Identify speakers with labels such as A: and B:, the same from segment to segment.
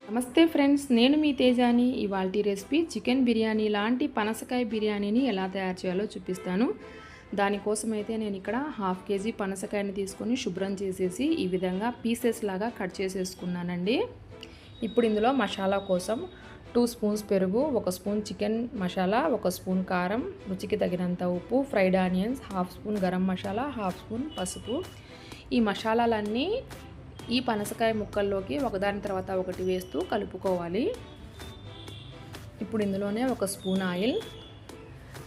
A: నమస్తే ఫ్రెండ్స్, నేను మీ తేజాని. ఇవాల్టి రెసిపీ చికెన్ బిర్యానీ లాంటి పనసకాయ బిర్యానీని ఎలా తయారు చేయాలో చూపిస్తాను. దానికోసం అయితే నేను ఇక్కడ 1/2 కేజీ పనసకాయని తీసుకొని శుభ్రం చేసేసి ఈ విధంగా పీసెస్ లాగా కట్ చేసేసుకున్నానండి. ఇప్పుడు ఇందులో మసాలా కోసం 2 స్పూన్స్ పెరుగు, 1 స్పూన్ చికెన్ మసాలా, 1 స్పూన్ కారం, రుచికి తగినంత ఉప్పు, fried onions, 1/2 spoon garam masala, 1/2 spoon పసుపు. ఈ మసాలాలన్నీ ఈ పనసకాయ ముక్కల్లోకి ఒకదాని తర్వాత ఒకటి వేస్తూ కలుపుకోవాలి. ఇప్పుడు ఇందులోనే 1 స్పూన్ ఆయిల్,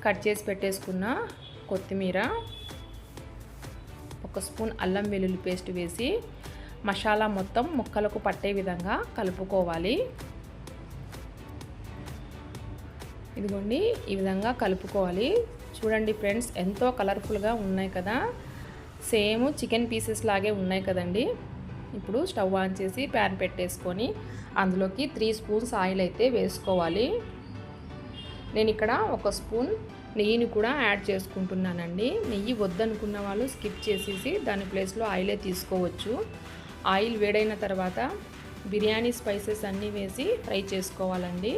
A: కట్ చేసి పెట్టేసుకున్న కొత్తిమీర, 1 స్పూన్ అల్లం వెల్లుల్లి పేస్ట్ వేసి మసాలా మొత్తం ముక్కలకు పట్టే విధంగా కలుపుకోవాలి. ఇదిగోండి, ఈ విధంగా కలుపుకోవాలి. చూడండి ఫ్రెండ్స్, ఎంతో కలర్ఫుల్గా ఉన్నాయి కదా, సేమ్ చికెన్ పీసెస్ లాగే ఉన్నాయి కదండి. ఇప్పుడు స్టవ్ ఆన్ చేసి ప్యాన్ పెట్టేసుకొని అందులోకి 3 స్పూన్స్ ఆయిల్ అయితే వేసుకోవాలి. నేను ఇక్కడ 1 స్పూన్ నెయ్యిని కూడా యాడ్ చేసుకుంటున్నానండి. నెయ్యి వద్దనుకున్న వాళ్ళు స్కిప్ చేసేసి దాని ప్లేస్లో ఆయిలే తీసుకోవచ్చు. ఆయిల్ వేడైన తర్వాత బిర్యానీ స్పైసెస్ అన్నీ వేసి ఫ్రై చేసుకోవాలండి.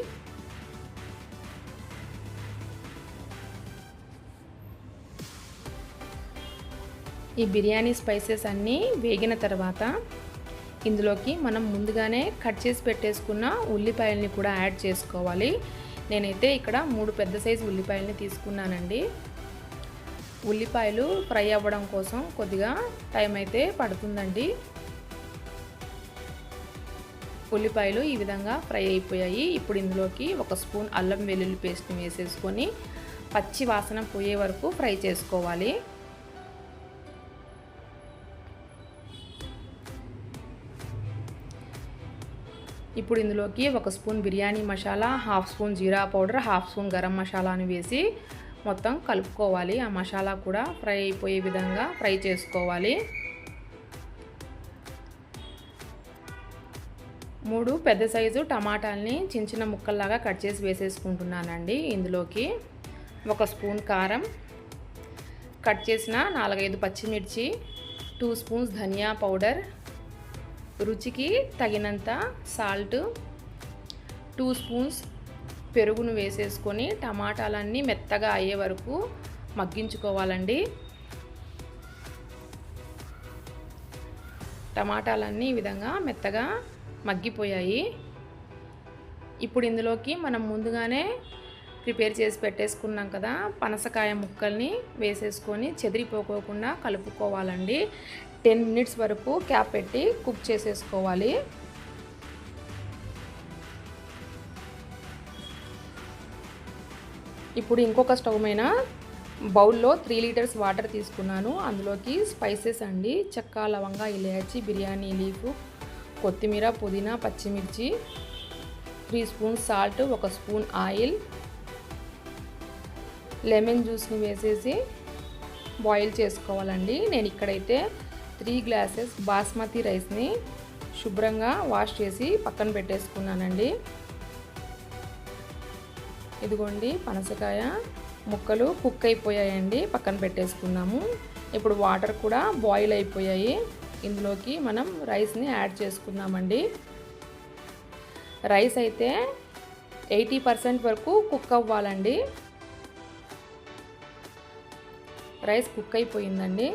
A: ఈ బిర్యానీ స్పైసెస్ అన్నీ వేగిన తర్వాత ఇందులోకి మనం ముందుగానే కట్ చేసి పెట్టేసుకున్న ఉల్లిపాయల్ని కూడా యాడ్ చేసుకోవాలి. నేనైతే ఇక్కడ 3 పెద్ద సైజు ఉల్లిపాయల్ని తీసుకున్నానండి. ఉల్లిపాయలు ఫ్రై అవ్వడం కోసం కొద్దిగా టైం అయితే పడుతుందండి. ఉల్లిపాయలు ఈ విధంగా ఫ్రై అయిపోయాయి. ఇప్పుడు ఇందులోకి 1 స్పూన్ అల్లం వెల్లుల్లి పేస్ట్ని వేసేసుకొని పచ్చి వాసన పోయే వరకు ఫ్రై చేసుకోవాలి. ఇప్పుడు ఇందులోకి 1 స్పూన్ బిర్యానీ మసాలా, 1/2 స్పూన్ జీరా పౌడర్, 1/2 స్పూన్ గరం మసాలాను వేసి మొత్తం కలుపుకోవాలి. ఆ మసాలా కూడా ఫ్రై అయిపోయే విధంగా ఫ్రై చేసుకోవాలి. 3 పెద్ద సైజు టమాటాలని చిన్న చిన్న ముక్కల్లాగా కట్ చేసి వేసేసుకుంటున్నానండి. ఇందులోకి 1 స్పూన్ కారం, కట్ చేసిన 4-5 పచ్చిమిర్చి, 2 స్పూన్స్ ధనియా పౌడర్, రుచికి తగినంత సాల్ట్, 2 స్పూన్స్ పెరుగును వేసేసుకొని టమాటాలన్నీ మెత్తగా అయ్యే వరకు మగ్గించుకోవాలండి. టమాటాలన్నీ ఈ విధంగా మెత్తగా మగ్గిపోయాయి. ఇప్పుడు ఇందులోకి మనం ముందుగానే ప్రిపేర్ చేసి పెట్టేసుకున్నాం కదా పనసకాయ ముక్కల్ని వేసేసుకొని చెదిరిపోకోకుండా కలుపుకోవాలండి. 10 మినిట్స్ వరకు క్యాప్ పెట్టి కుక్ చేసేసుకోవాలి. ఇప్పుడు ఇంకొక స్టవ్ మీద బౌల్లో 3 లీటర్స్ వాటర్ తీసుకున్నాను. అందులోకి స్పైసెస్ అండి, చెక్క, లవంగా, ఇలాచి, బిర్యానీ లీఫ్, కొత్తిమీర, పుదీనా, పచ్చిమిర్చి, 3 spoons salt, 1 spoon oil, lemon జ్యూస్ని వేసేసి బాయిల్ చేసుకోవాలండి. నేను ఇక్కడైతే 3 గ్లాసెస్ బాస్మతి రైస్ని శుభ్రంగా వాష్ చేసి పక్కన పెట్టేసుకున్నానండి. ఇదిగోండి, పనసకాయ ముక్కలు కుక్ అయిపోయాయండి, పక్కన పెట్టేసుకున్నాము. ఇప్పుడు వాటర్ కూడా బాయిల్ అయిపోయాయి. ఇందులోకి మనం రైస్ని యాడ్ చేసుకున్నామండి. రైస్ అయితే 80% వరకు కుక్ అవ్వాలండి. రైస్ కుక్ అయిపోయిందండి.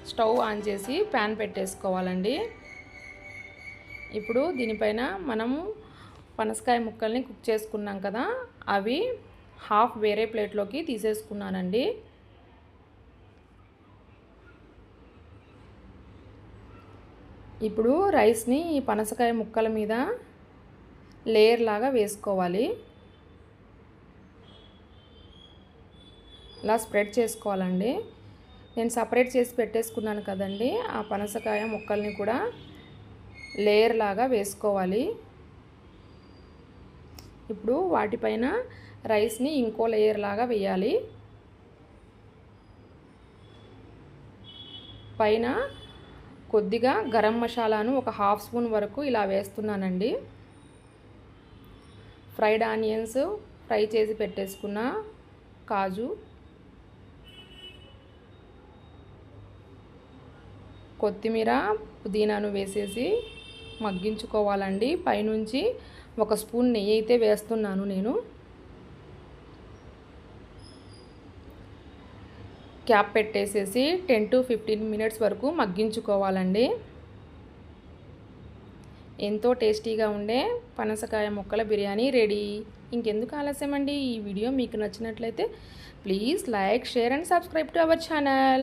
A: స్టవ్ ఆన్ చేసి ప్యాన్ పెట్టేసుకోవాలండి. ఇప్పుడు దీనిపైన మనము పనసకాయ ముక్కల్ని కుక్ చేసుకున్నాం కదా, అవి హాఫ్ వేరే ప్లేట్లోకి తీసేసుకున్నానండి. ఇప్పుడు రైస్ని ఈ పనసకాయ ముక్కల మీద లేయర్ లాగా వేసుకోవాలి. ఇలా స్ప్రెడ్ చేసుకోవాలండి. నేను సపరేట్ చేసి పెట్టేసుకున్నాను కదండి, ఆ పనసకాయ ముక్కల్ని కూడా లేయర్ లాగా వేసుకోవాలి. ఇప్పుడు వాటిపైన రైస్ని ఇంకో లేయర్ లాగా వేయాలి. పైన కొద్దిగా గరం మసాలాను 1/2 స్పూన్ వరకు ఇలా వేస్తున్నానండి. ఫ్రైడ్ ఆనియన్స్, ఫ్రై చేసి పెట్టేసుకున్న కాజు, కొత్తిమీర, పుదీనాను వేసేసి మగ్గించుకోవాలండి. పైనుంచి 1 స్పూన్ నెయ్యి అయితే వేస్తున్నాను నేను. క్యాప్ పెట్టేసేసి 10 to 15 మినిట్స్ వరకు మగ్గించుకోవాలండి. ఎంతో టేస్టీగా ఉండే పనసకాయ ముక్కల బిర్యానీ రెడీ. ఇంకెందుకు ఆలస్యం అండి, ఈ వీడియో మీకు నచ్చినట్లయితే please like, share and subscribe to our channel.